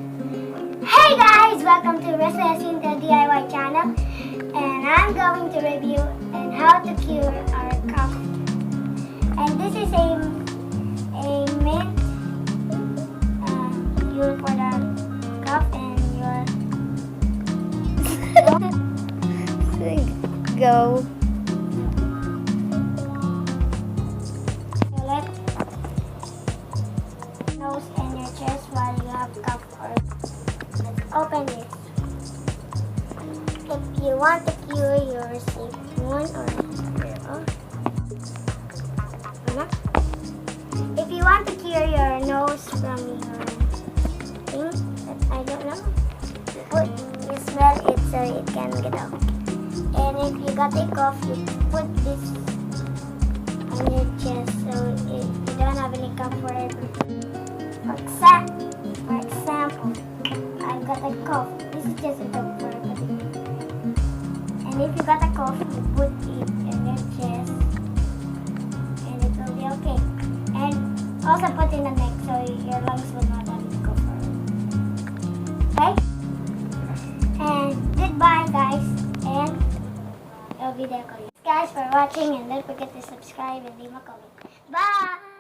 Hey guys! Welcome to Recessing the DIY channel, and I'm going to review on how to cure our cough. And this is a mint cure for the cough and your go. Nose and your chest while you have cough. Let's open this. If you want to cure your sipon or if you want to cure your nose from your thing that I don't know, you smell it so it can get out. And if you got a cough, you put this on your chest so if you don't have any cough forever. For example, I've got a cough. This is just a joke for everybody. And if you got a cough, you put it in your chest and it will be okay. And also put in the neck so your lungs will not have any cough forever. Okay? And goodbye guys. And I'll be there for you. Thanks guys for watching and don't forget to subscribe and leave a comment. Bye!